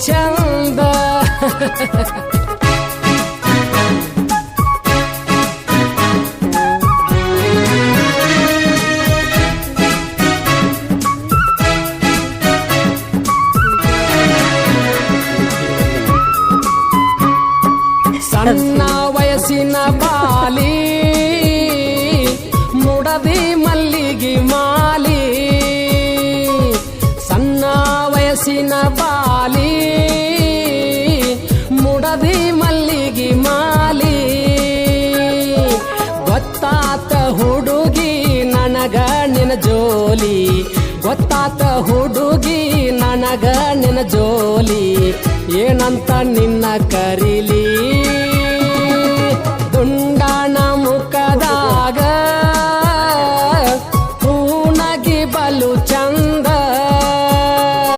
ಚಂದ ಸಣ್ಣ ವಯಸ್ಸಿನ ಬಾಲಿ ಮುಡದಿ ಮಲ್ಲಿಗೆ ಮಾಲಿ ಸಣ್ಣ ವಯಸ್ಸಿನ ಬಾಲಿ ಮುಡದಿ ಮಲ್ಲಿಗೆ ಮಾಲಿ ಗೊತ್ತಾತ ಹುಡುಗಿ ನನಗ ನಿನ ಜೋಲಿ ಗೊತ್ತಾತ ಹುಡುಗಿ ನನಗ ನಿನ ಜೋಲಿ ಏನಂತ ನಿನ್ನ ಕರೀಲಿ ದುಂಡ